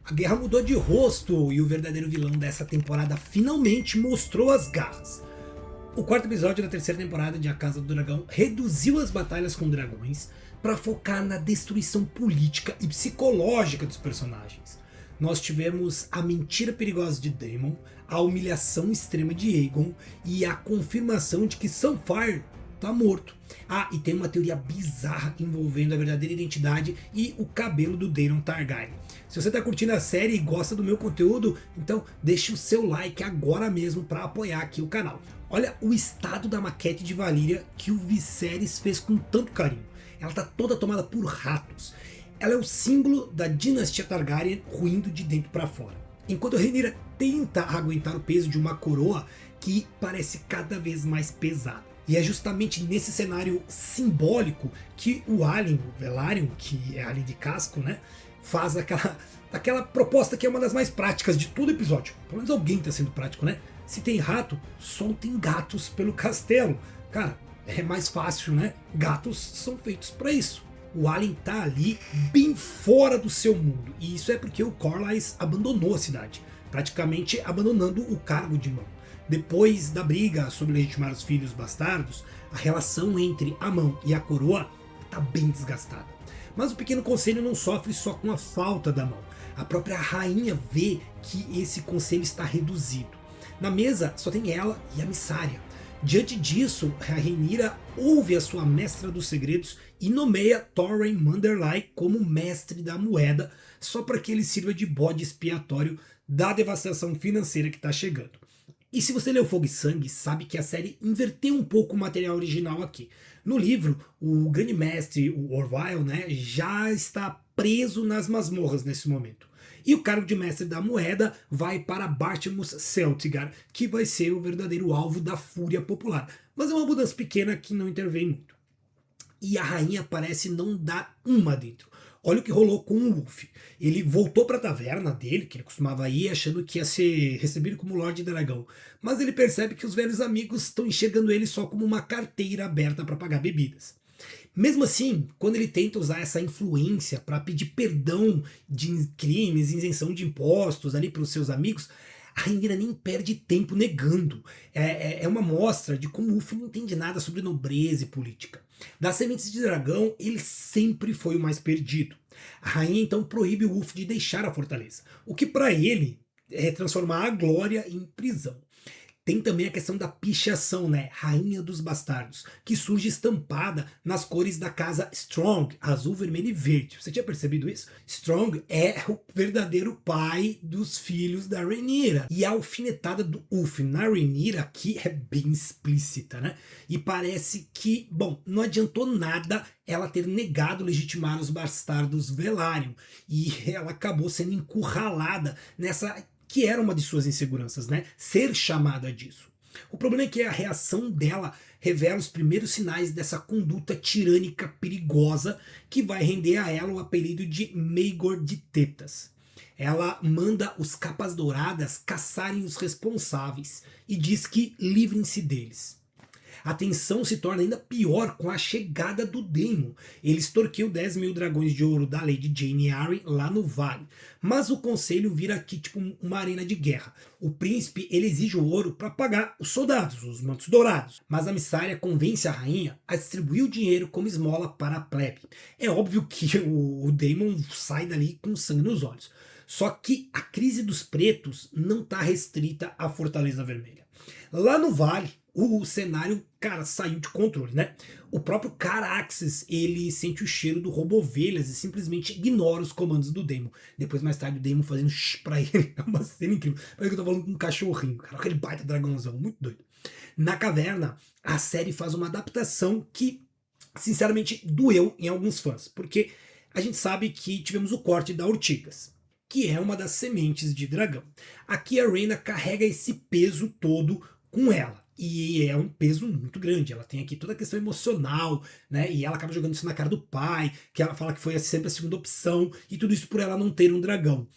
A guerra mudou de rosto e o verdadeiro vilão dessa temporada finalmente mostrou as garras. O quarto episódio da terceira temporada de A Casa do Dragão reduziu as batalhas com dragões para focar na destruição política e psicológica dos personagens. Nós tivemos a mentira perigosa de Daemon, a humilhação extrema de Aegon e a confirmação de que Sunfyre tá morto. Ah, e tem uma teoria bizarra envolvendo a verdadeira identidade e o cabelo do Daemon Targaryen. Se você tá curtindo a série e gosta do meu conteúdo, então deixe o seu like agora mesmo para apoiar aqui o canal. Olha o estado da maquete de Valyria que o Viserys fez com tanto carinho. Ela tá toda tomada por ratos. Ela é o símbolo da dinastia Targaryen ruindo de dentro para fora. Enquanto a Rhaenyra tenta aguentar o peso de uma coroa que parece cada vez mais pesada. E é justamente nesse cenário simbólico que o Alyn, o Velaryon, que é Alyn de casco, né, faz aquela proposta que é uma das mais práticas de todo episódio. Pelo menos alguém está sendo prático, né? Se tem rato, soltem gatos pelo castelo. Cara, é mais fácil, né? Gatos são feitos para isso. O Alyn tá ali bem fora do seu mundo. E isso é porque o Corlys abandonou a cidade, praticamente abandonando o cargo de mão. Depois da briga sobre legitimar os filhos bastardos, a relação entre a mão e a coroa está bem desgastada. Mas o pequeno conselho não sofre só com a falta da mão. A própria rainha vê que esse conselho está reduzido. Na mesa só tem ela e a Mysaria. Diante disso, a Rhaenyra ouve a sua mestra dos segredos e nomeia Torrhen Manderly como mestre da moeda, só para que ele sirva de bode expiatório da devastação financeira que está chegando. E se você leu Fogo e Sangue, sabe que a série inverteu um pouco o material original aqui. No livro, o grande mestre, o Orville, né, já está preso nas masmorras nesse momento. E o cargo de mestre da moeda vai para Bartmamus Celtigar, que vai ser o verdadeiro alvo da fúria popular. Mas é uma mudança pequena que não intervém muito. E a rainha parece não dar uma dentro. Olha o que rolou com o Wolf. Ele voltou para a taverna dele, que ele costumava ir, achando que ia ser recebido como Lorde Dragão. Mas ele percebe que os velhos amigos estão enxergando ele só como uma carteira aberta para pagar bebidas. Mesmo assim, quando ele tenta usar essa influência para pedir perdão de crimes, isenção de impostos ali para os seus amigos, a Rhaenyra nem perde tempo negando. É uma mostra de como o Wolf não entende nada sobre nobreza e política. Das sementes de dragão, ele sempre foi o mais perdido. A rainha então proíbe o Wolf de deixar a fortaleza, o que para ele é transformar a glória em prisão. Tem também a questão da pichação, né? Rainha dos Bastardos, que surge estampada nas cores da casa Strong, azul, vermelho e verde. Você tinha percebido isso? Strong é o verdadeiro pai dos filhos da Rhaenyra. E a alfinetada do Wolf na Rhaenyra aqui é bem explícita, né? E parece que, bom, não adiantou nada ela ter negado legitimar os bastardos Velaryon. E ela acabou sendo encurralada nessa que era uma de suas inseguranças, né? Ser chamada disso. O problema é que a reação dela revela os primeiros sinais dessa conduta tirânica perigosa que vai render a ela o apelido de Maegor de Tetas. Ela manda os capas douradas caçarem os responsáveis e diz que livrem-se deles. A tensão se torna ainda pior com a chegada do Daemon. Ele extorquiu 10 mil dragões de ouro da Lady Jane Arryn lá no vale. Mas o conselho vira aqui tipo uma arena de guerra. O príncipe ele exige o ouro para pagar os soldados, os mantos dourados. Mas a Mysaria convence a rainha a distribuir o dinheiro como esmola para a plebe. É óbvio que o Daemon sai dali com sangue nos olhos. Só que a crise dos pretos não está restrita à Fortaleza Vermelha. Lá no vale, o cenário, cara, saiu de controle, né? O próprio Caraxes, ele sente o cheiro do roubo-ovelhas e simplesmente ignora os comandos do Daemon. Depois, mais tarde, o Daemon fazendo shh pra ele. É uma cena incrível. Parece que eu tô falando com um cachorrinho, cara. Aquele baita dragãozão, muito doido. Na caverna, a série faz uma adaptação que, sinceramente, doeu em alguns fãs. Porque a gente sabe que tivemos o corte da Ortigas, que é uma das sementes de dragão. Aqui a Rhaena carrega esse peso todo com ela. E é um peso muito grande. Ela tem aqui toda a questão emocional, né? E ela acaba jogando isso na cara do pai, que ela fala que foi sempre a segunda opção, e tudo isso por ela não ter um dragão.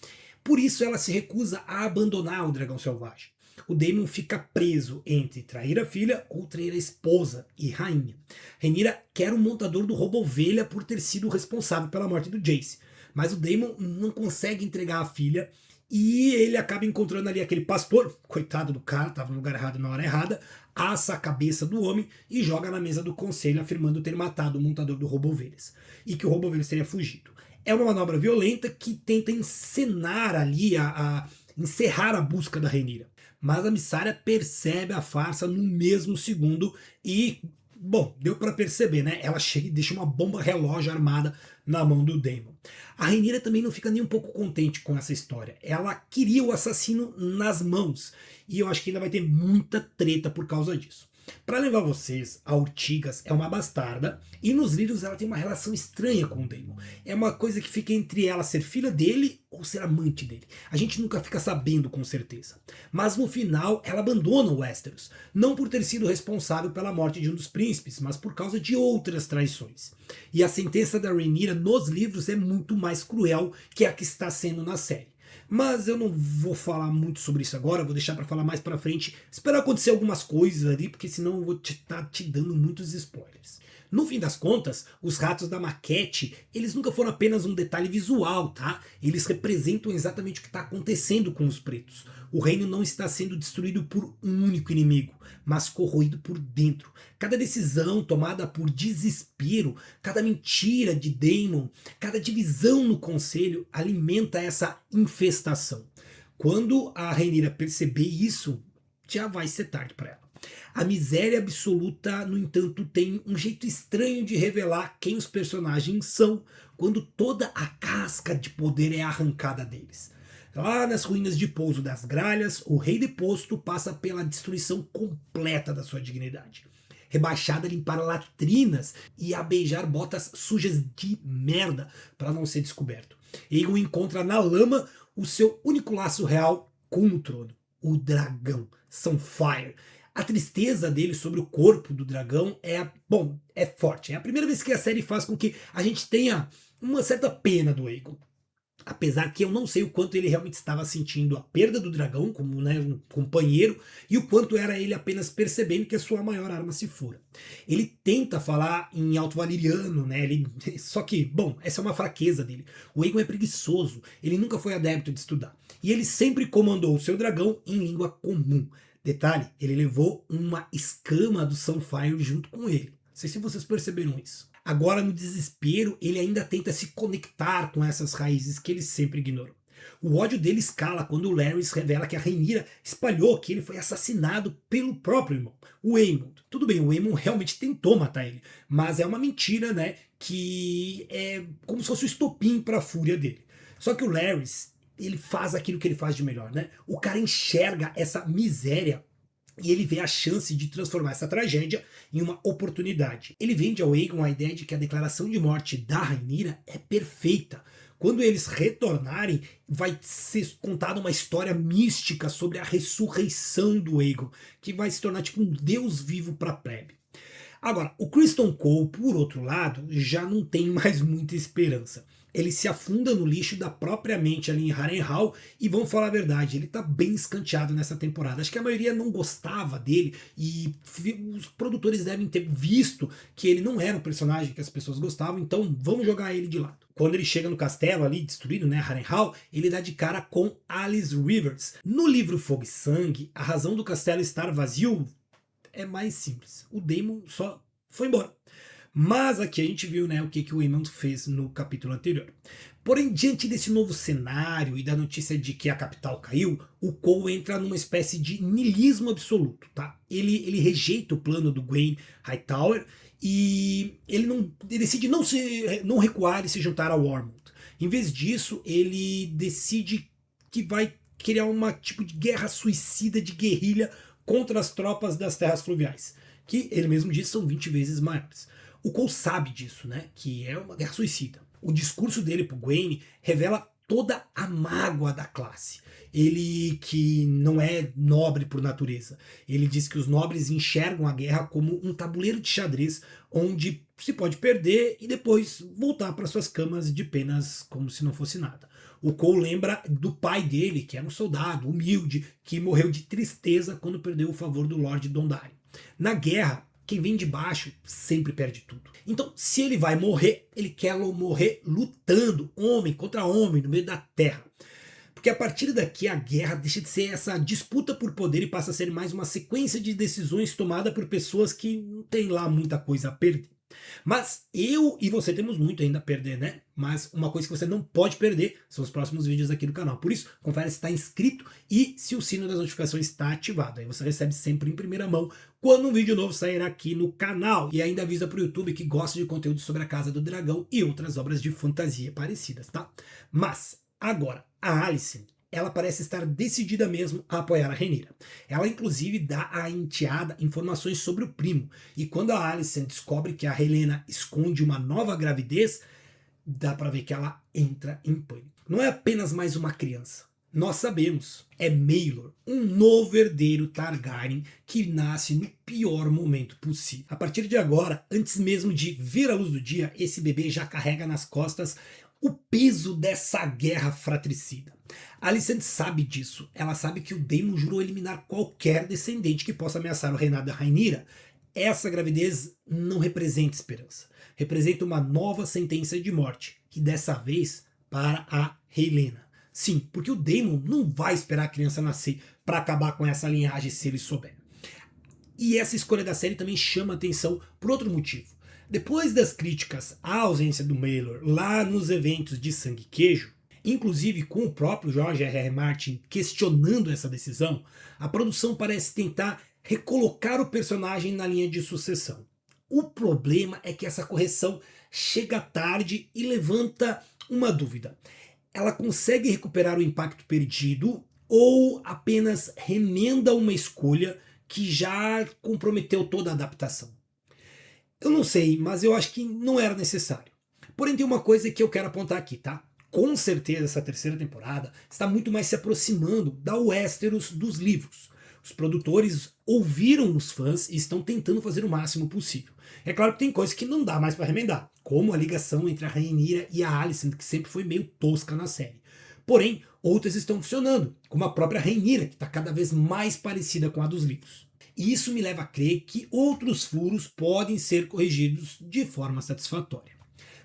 Por isso ela se recusa a abandonar o dragão selvagem. O Daemon fica preso entre trair a filha ou trair a esposa e rainha. Rhaenyra quer o montador do roubo-ovelha por ter sido o responsável pela morte do Jace. Mas o Daemon não consegue entregar a filha e ele acaba encontrando ali aquele pastor, coitado do cara, estava no lugar errado na hora errada, assa a cabeça do homem e joga na mesa do conselho, afirmando ter matado o montador do roubo-ovelhas e que o roubo-ovelhas teria fugido. É uma manobra violenta que tenta encenar ali, a encerrar a busca da Rhaenyra. Mas a Missária percebe a farsa no mesmo segundo e, bom, deu para perceber, né? Ela chega e deixa uma bomba relógio armada na mão do Daemon. A Rhaenyra também não fica nem um pouco contente com essa história. Ela queria o assassino nas mãos e eu acho que ainda vai ter muita treta por causa disso. Para levar vocês, a Ortigas é uma bastarda e nos livros ela tem uma relação estranha com o Daemon. É uma coisa que fica entre ela ser filha dele ou ser amante dele. A gente nunca fica sabendo com certeza. Mas no final ela abandona o Westeros, não por ter sido responsável pela morte de um dos príncipes, mas por causa de outras traições. E a sentença da Rhaenyra nos livros é muito mais cruel que a que está sendo na série. Mas eu não vou falar muito sobre isso agora, vou deixar para falar mais para frente, esperar acontecer algumas coisas ali, porque senão eu vou estar te dando muitos spoilers. No fim das contas, os ratos da maquete, eles nunca foram apenas um detalhe visual, tá? Eles representam exatamente o que está acontecendo com os pretos. O reino não está sendo destruído por um único inimigo, mas corroído por dentro. Cada decisão tomada por desespero, cada mentira de Daemon, cada divisão no conselho alimenta essa infestação. Quando a Rhaenyra perceber isso, já vai ser tarde para ela. A miséria absoluta, no entanto, tem um jeito estranho de revelar quem os personagens são quando toda a casca de poder é arrancada deles. Lá nas ruínas de Pouso das Gralhas, o rei deposto passa pela destruição completa da sua dignidade. Rebaixado a limpar latrinas e a beijar botas sujas de merda para não ser descoberto. Aegon encontra na lama o seu único laço real com o trono, o dragão, Sunfyre. A tristeza dele sobre o corpo do dragão é forte. É a primeira vez que a série faz com que a gente tenha uma certa pena do Aegon. Apesar que eu não sei o quanto ele realmente estava sentindo a perda do dragão, como um companheiro, e o quanto era ele apenas percebendo que a sua maior arma se fora. Ele tenta falar em alto valeriano, né? Só que, bom, essa é uma fraqueza dele. O Aegon é preguiçoso, ele nunca foi adepto de estudar. E ele sempre comandou o seu dragão em língua comum. Detalhe, ele levou uma escama do Sunfyre junto com ele. Não sei se vocês perceberam isso. Agora, no desespero, ele ainda tenta se conectar com essas raízes que ele sempre ignorou. O ódio dele escala quando o Larys revela que a Rhaenyra espalhou que ele foi assassinado pelo próprio irmão, o Aemond. Tudo bem, o Aemond realmente tentou matar ele, mas é uma mentira, né, que é como se fosse o estopim para a fúria dele. Só que o Larys, ele faz aquilo que ele faz de melhor, né? O cara enxerga essa miséria e ele vê a chance de transformar essa tragédia em uma oportunidade. Ele vende ao Aegon a ideia de que a declaração de morte da Rhaenyra é perfeita. Quando eles retornarem, vai ser contada uma história mística sobre a ressurreição do Aegon, que vai se tornar tipo um deus vivo para a plebe. Agora, o Criston Cole, por outro lado, já não tem mais muita esperança. Ele se afunda no lixo da própria mente ali em Harrenhal e vamos falar a verdade, ele tá bem escanteado nessa temporada. Acho que a maioria não gostava dele e os produtores devem ter visto que ele não era um personagem que as pessoas gostavam, então vamos jogar ele de lado. Quando ele chega no castelo ali, destruído, né, Harrenhal, ele dá de cara com Alice Rivers. No livro Fogo e Sangue, a razão do castelo estar vazio é mais simples. O Daemon só foi embora. Mas aqui a gente viu, né, o que o Aemond fez no capítulo anterior. Porém, diante desse novo cenário e da notícia de que a capital caiu, o Cole entra numa espécie de niilismo absoluto, tá? Ele rejeita o plano do Gwaine Hightower e ele decide não recuar e se juntar ao Ormond. Em vez disso, ele decide que vai criar uma tipo de guerra suicida de guerrilha contra as tropas das Terras Fluviais, que ele mesmo diz são 20 vezes maiores. O Cole sabe disso, né? Que é uma guerra suicida. O discurso dele pro Gwaine revela toda a mágoa da classe. Ele que não é nobre por natureza. Ele diz que os nobres enxergam a guerra como um tabuleiro de xadrez onde se pode perder e depois voltar para suas camas de penas como se não fosse nada. O Cole lembra do pai dele, que era um soldado humilde, que morreu de tristeza quando perdeu o favor do Lord Dondarrion. Na guerra, quem vem de baixo sempre perde tudo. Então, se ele vai morrer, ele quer morrer lutando, homem contra homem, no meio da terra. Porque a partir daqui a guerra deixa de ser essa disputa por poder e passa a ser mais uma sequência de decisões tomada por pessoas que não tem lá muita coisa a perder. Mas eu e você temos muito ainda a perder, né? Mas uma coisa que você não pode perder são os próximos vídeos aqui do canal. Por isso, confere se está inscrito e se o sino das notificações está ativado. Aí você recebe sempre em primeira mão quando um vídeo novo sair aqui no canal. E ainda avisa para o YouTube que gosta de conteúdo sobre a Casa do Dragão e outras obras de fantasia parecidas, tá? Mas, agora, a Alicent, ela parece estar decidida mesmo a apoiar a Rhaenyra. Ela inclusive dá à enteada informações sobre o primo, e quando a Alicent descobre que a Helaena esconde uma nova gravidez, dá para ver que ela entra em pânico. Não é apenas mais uma criança. Nós sabemos, é Maelor, um novo herdeiro Targaryen que nasce no pior momento possível. A partir de agora, antes mesmo de ver a luz do dia, esse bebê já carrega nas costas o peso dessa guerra fratricida. Alicent sabe disso. Ela sabe que o Daemon jurou eliminar qualquer descendente que possa ameaçar o reinado da Rhaenyra. Essa gravidez não representa esperança. Representa uma nova sentença de morte, e dessa vez para a Helaena. Sim, porque o Daemon não vai esperar a criança nascer para acabar com essa linhagem se ele souber. E essa escolha da série também chama atenção por outro motivo. Depois das críticas à ausência do Maelor lá nos eventos de Sangue e Queijo, inclusive com o próprio George R.R. Martin questionando essa decisão, a produção parece tentar recolocar o personagem na linha de sucessão. O problema é que essa correção chega tarde e levanta uma dúvida. Ela consegue recuperar o impacto perdido ou apenas remenda uma escolha que já comprometeu toda a adaptação? Eu não sei, mas eu acho que não era necessário. Porém, tem uma coisa que eu quero apontar aqui, tá? Com certeza essa terceira temporada está muito mais se aproximando da Westeros dos livros. Os produtores ouviram os fãs e estão tentando fazer o máximo possível. É claro que tem coisas que não dá mais para remendar, como a ligação entre a Rhaenyra e a Alicent, que sempre foi meio tosca na série. Porém, outras estão funcionando, como a própria Rhaenyra, que está cada vez mais parecida com a dos livros. E isso me leva a crer que outros furos podem ser corrigidos de forma satisfatória.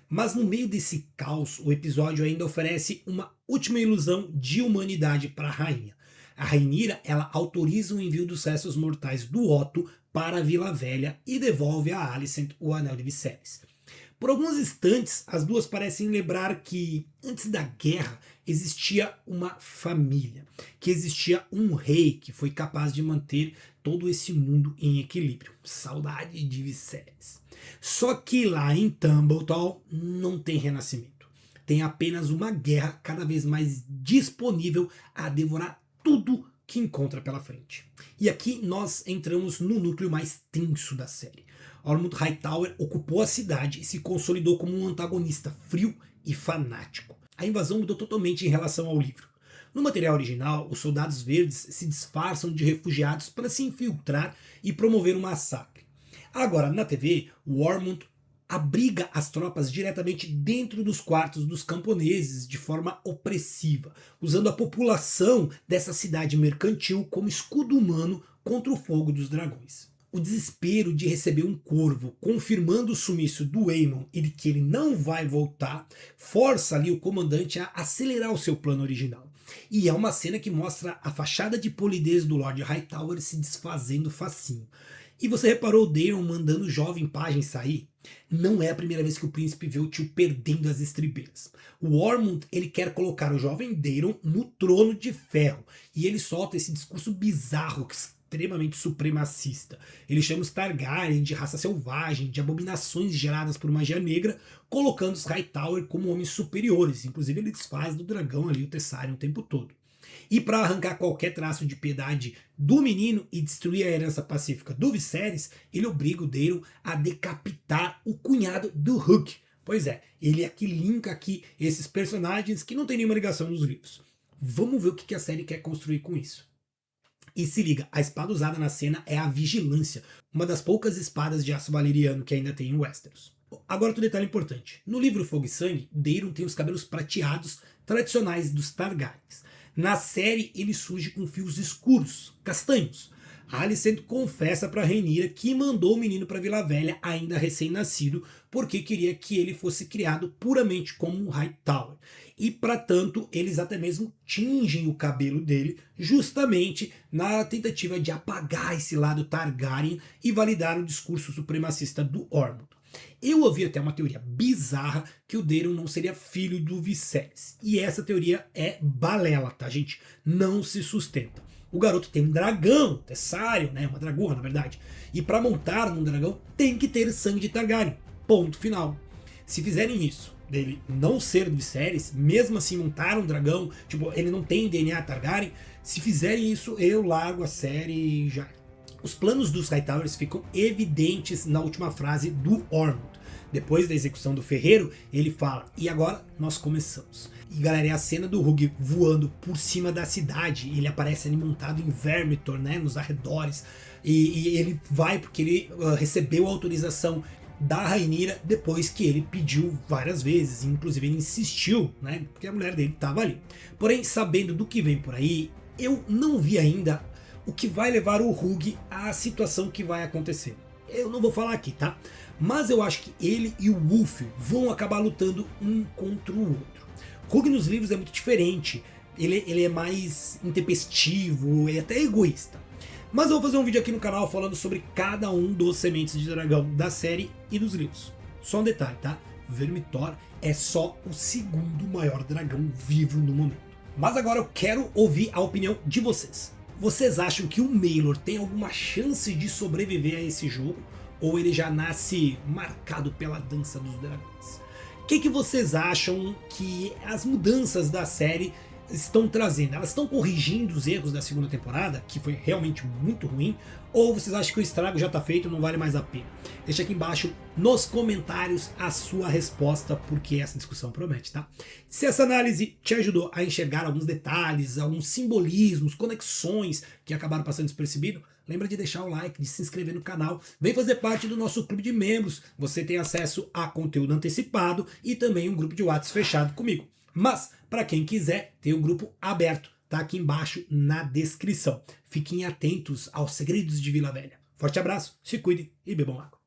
Mas no meio desse caos, o episódio ainda oferece uma última ilusão de humanidade para a rainha. A Rhaenyra, ela autoriza o envio dos restos mortais do Otto para a Vila Velha e devolve a Alicent o Anel de Viserys. Por alguns instantes, as duas parecem lembrar que, antes da guerra, existia uma família, que existia um rei que foi capaz de manter todo esse mundo em equilíbrio. Saudade de Viserys. Só que lá em Tumbledown não tem renascimento. Tem apenas uma guerra cada vez mais disponível a devorar tudo que encontra pela frente. E aqui nós entramos no núcleo mais tenso da série. Ormond Hightower ocupou a cidade e se consolidou como um antagonista frio e fanático. A invasão mudou totalmente em relação ao livro. No material original, os soldados verdes se disfarçam de refugiados para se infiltrar e promover um massacre. Agora, na TV, o Ormond abriga as tropas diretamente dentro dos quartos dos camponeses de forma opressiva, usando a população dessa cidade mercantil como escudo humano contra o fogo dos dragões. O desespero de receber um corvo confirmando o sumiço do Aemon e de que ele não vai voltar, força ali o comandante a acelerar o seu plano original. E é uma cena que mostra a fachada de polidez do Lord Hightower se desfazendo facinho. E você reparou o Daemon mandando o jovem pajem sair? Não é a primeira vez que o príncipe vê o tio perdendo as estribeiras. O Ormond, ele quer colocar o jovem Daemon no trono de ferro. E ele solta esse discurso bizarro, extremamente supremacista. Ele chama os Targaryen de raça selvagem, de abominações geradas por magia negra, colocando os Hightower como homens superiores. Inclusive ele desfaz do dragão ali, o Tessarion, o tempo todo. E para arrancar qualquer traço de piedade do menino e destruir a herança pacífica do Viserys, ele obriga o Daemon a decapitar o cunhado do Hook. Pois é, ele aqui linka aqui esses personagens que não tem nenhuma ligação nos livros. Vamos ver o que a série quer construir com isso. E se liga, a espada usada na cena é a Vigilância, uma das poucas espadas de aço valeriano que ainda tem em Westeros. Agora outro detalhe importante. No livro Fogo e Sangue, Daemon tem os cabelos prateados tradicionais dos Targaryens. Na série ele surge com fios escuros, castanhos. A Alicent confessa para Rhaenyra que mandou o menino para Vila Velha ainda recém-nascido porque queria que ele fosse criado puramente como um Hightower. E para tanto, eles até mesmo tingem o cabelo dele justamente na tentativa de apagar esse lado Targaryen e validar o discurso supremacista do Ormond. Eu ouvi até uma teoria bizarra que o Daemon não seria filho do Viserys. E essa teoria é balela, tá, gente? Não se sustenta. O garoto tem um dragão, Tessário, né? Uma dragoa, na verdade. E para montar num dragão tem que ter sangue de Targaryen. Ponto final. Se fizerem isso, dele não ser do Viserys, mesmo assim montar um dragão, tipo, ele não tem DNA Targaryen, se fizerem isso, eu largo a série e já. Os planos dos Hightowers ficam evidentes na última frase do Ormond. Depois da execução do ferreiro, ele fala, e agora nós começamos. E galera, é a cena do Hugh voando por cima da cidade, ele aparece ali montado em Vermithor, né, nos arredores, e ele vai porque ele recebeu a autorização da Rhaenyra depois que ele pediu várias vezes, inclusive ele insistiu, né, porque a mulher dele estava ali. Porém, sabendo do que vem por aí, eu não vi ainda o que vai levar o Hugh à situação que vai acontecer. Eu não vou falar aqui, tá? Mas eu acho que ele e o Wolf vão acabar lutando um contra o outro. Hugh nos livros é muito diferente. Ele é mais intempestivo e até egoísta. Mas eu vou fazer um vídeo aqui no canal falando sobre cada um dos sementes de dragão da série e dos livros. Só um detalhe, tá? Vermithor é só o segundo maior dragão vivo no momento. Mas agora eu quero ouvir a opinião de vocês. Vocês acham que o Maelor tem alguma chance de sobreviver a esse jogo? Ou ele já nasce marcado pela dança dos dragões? O que vocês acham que as mudanças da série estão trazendo? Elas estão corrigindo os erros da segunda temporada, que foi realmente muito ruim? Ou vocês acham que o estrago já está feito e não vale mais a pena? Deixa aqui embaixo nos comentários a sua resposta, porque essa discussão promete, tá? Se essa análise te ajudou a enxergar alguns detalhes, alguns simbolismos, conexões que acabaram passando despercebido, lembra de deixar o like, de se inscrever no canal, vem fazer parte do nosso clube de membros, você tem acesso a conteúdo antecipado e também um grupo de WhatsApp fechado comigo. Mas, para quem quiser, tem o grupo aberto, tá aqui embaixo na descrição. Fiquem atentos aos segredos de Vila Velha. Forte abraço, se cuidem e bebam água.